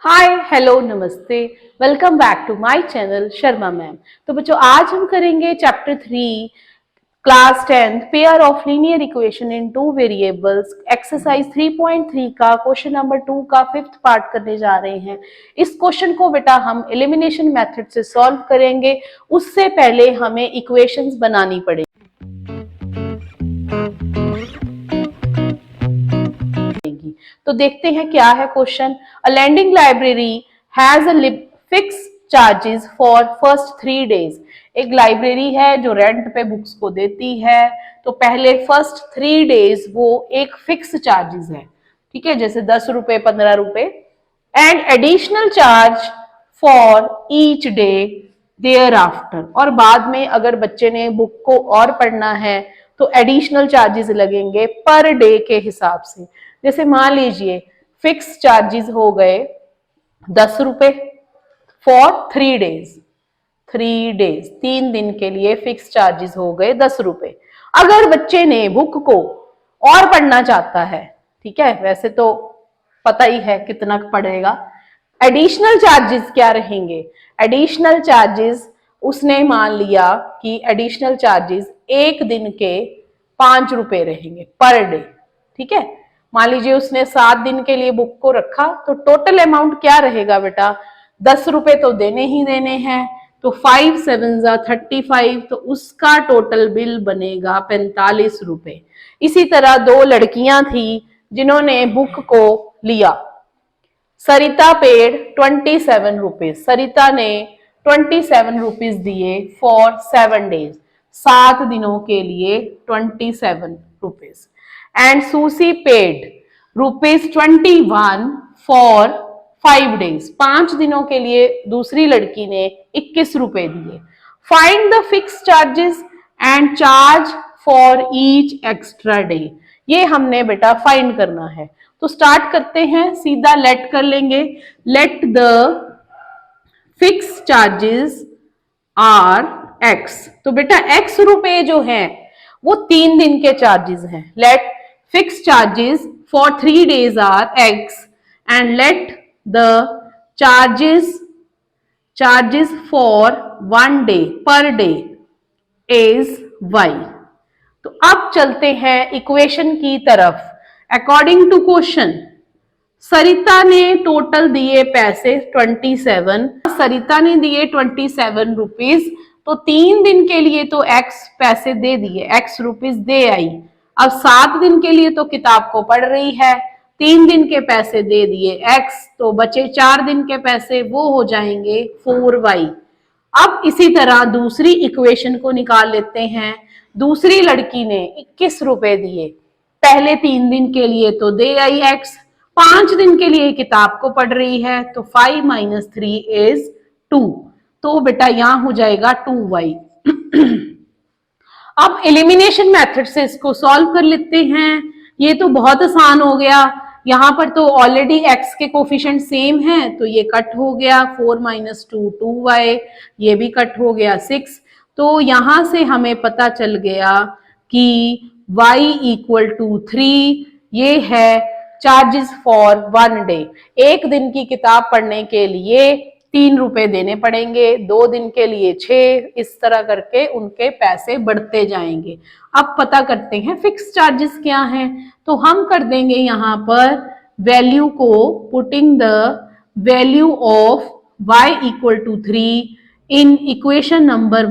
हाय hello नमस्ते। Welcome back to my channel Sharma ma'am. तो बच्चों आज हम करेंगे chapter 3 class 10 pair of linear equation in two variables exercise 3.3 का क्वेश्चन नंबर 2 का फिफ्थ पार्ट करने जा रहे हैं। इस क्वेश्चन को बेटा हम एलिमिनेशन मेथड से सॉल्व करेंगे। उससे पहले हमें इक्वेशंस बनानी पड़ेगी। तो देखते हैं क्या है question. A lending library has a fix charges for first 3 days. एक लाइब्रेरी है जो रेंट पे बुक्स को देती है। तो पहले फर्स्ट 3 डेज वो एक फिक्स चार्जेस है, ठीक है, जैसे 10 रुपए 15 रुपए, and additional charge for each day thereafter. और बाद में अगर बच्चे ने बुक को और पढ़ना है तो एडिशनल चार्जेस लगेंगे पर डे के हिसाब से। जैसे मान लीजिए फिक्स चार्जेस हो गए 10 रुपए फॉर 3 डेज। 3 दिन के लिए फिक्स चार्जेस हो गए 10 रुपए। अगर बच्चे ने बुक को और पढ़ना चाहता है, ठीक है, वैसे तो पता ही है कितना पड़ेगा, एडिशनल चार्जेस क्या रहेंगे। एडिशनल चार्जेस उसने मान लिया कि एडिशनल चार्जेस एक दिन के 5 रुपए रहेंगे पर डे, ठीक है। मान लीजिए उसने 7 दिन के लिए बुक को रखा तो टोटल अमाउंट क्या रहेगा बेटा, 10 रुपए तो देने ही देने हैं, तो 5 7 35, तो उसका टोटल बिल बनेगा 45 रुपए। इसी तरह 2 लड़कियां थी जिन्होंने बुक को लिया। सरिता पेड 27 रुपीज। सरिता ने 27 रुपीज दिए फॉर 7 डेज, 7 दिनों के लिए 27 rupees. And Susie paid ₹21 for 5 days. 5 दिनों के लिए दूसरी लड़की ने 21 रुपए दिए। Find the fix charges and charge for each extra day. ये हमने बेटा फाइंड करना है। तो स्टार्ट करते हैं, सीधा लेट कर लेंगे। Let the fix charges are x. तो बेटा एक्स रुपए जो है वो 3 दिन के चार्जेस हैं। Let fix charges for 3 days are x and let the charges for 1 day per day is y. तो अब चलते हैं इक्वेशन की तरफ। अकॉर्डिंग टू क्वेश्चन सरिता ने टोटल दिए पैसे 27। सरिता ने दिए 27 रुपीज, तो 3 दिन के लिए तो एक्स पैसे दे दिए, एक्स रुपीज दे आई। अब 7 दिन के लिए तो किताब को पढ़ रही है, 3 दिन के पैसे दे दिए एक्स, तो बचे 4 दिन के पैसे, वो हो जाएंगे 4y। अब इसी तरह दूसरी इक्वेशन को निकाल लेते हैं। दूसरी लड़की ने 21 रुपए दिए, पहले 3 दिन के लिए तो दे आई एक्स, 5 दिन के लिए किताब को पढ़ रही है, तो 5 - 3 इज 2। तो बेटा यहां हो जाएगा 2y। अब एलिमिनेशन मेथड से इसको सॉल्व कर लेते हैं। ये तो बहुत आसान हो गया। यहाँ पर तो ऑलरेडी x के कोफिशिएंट सेम है, तो ये कट हो गया। 4 - 2 2y, ये भी कट हो गया 6। तो यहां से हमें पता चल गया कि y = 3। ये है चार्जेस फॉर 1 डे। एक दिन की किताब पढ़ने के लिए 3 रुपए देने पड़ेंगे, 2 दिन के लिए 6, इस तरह करके उनके पैसे बढ़ते जाएंगे। अब पता करते हैं फिक्स चार्जेस क्या हैं। तो हम कर देंगे यहाँ पर वैल्यू को, putting the value of y = 3 in equation number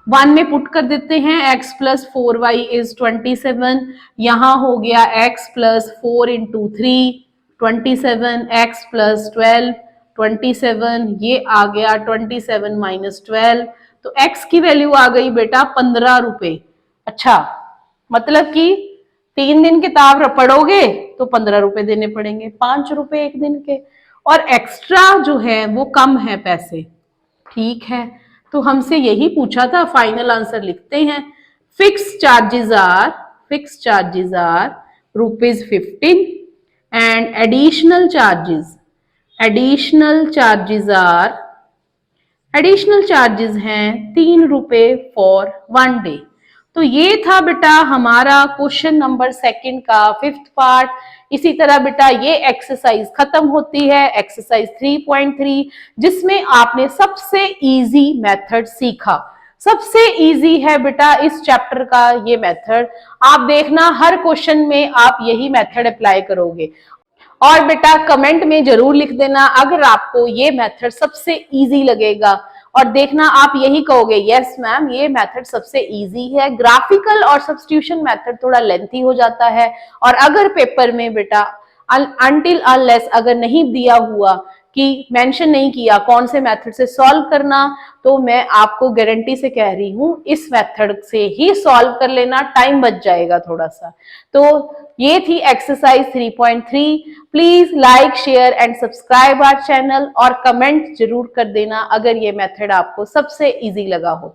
1 में पुट कर देते हैं। x + 4y is 27। यहां हो गया x + 4 × 3 27, x + 12 27, ये आ गया 27 - 12। तो x की वैल्यू आ गई बेटा 15 रुपए। अच्छा, मतलब कि 3 दिन किताब पढ़ोगे तो 15 रुपए देने पड़ेंगे, 5 रुपए एक दिन के, और एक्स्ट्रा जो है वो कम है पैसे, ठीक है। तो हमसे यही पूछा था, फाइनल आंसर लिखते हैं। Fix charges are ₹15 and additional charges हैं 3 रुपए फॉर 1 डे। तो ये था बेटा हमारा क्वेश्चन नंबर 2 का 5th पार्ट। इसी तरह बेटा ये एक्सरसाइज खत्म होती है, एक्सरसाइज 3.3, जिसमें आपने सबसे इजी मेथड सीखा। सबसे इजी है बेटा इस चैप्टर का ये मेथड। आप देखना हर क्वेश्चन में आप यही मेथड अप्लाई करोगे। और बेटा कमेंट में जरूर लिख देना अगर आपको ये मेथड सबसे इजी लगेगा, और देखना आप यही कहोगे यस मैम ये मेथड सबसे इजी है। ग्राफिकल और सब्स्टिट्यूशन मेथड थोड़ा लेंथी हो जाता है, और अगर पेपर में बेटा अनटिल अनलेस अगर नहीं दिया हुआ कि मेंशन नहीं किया कौन से मेथड से सॉल्व करना, तो मैं आपको गारंटी से कह रही हूं इस मेथड से ही सॉल्व कर लेना, टाइम बच जाएगा थोड़ा सा। तो ये थी exercise 3.3। Please like share and subscribe our channel, और कमेंट जरूर कर देना अगर ये मेथड आपको सबसे इजी लगा हो।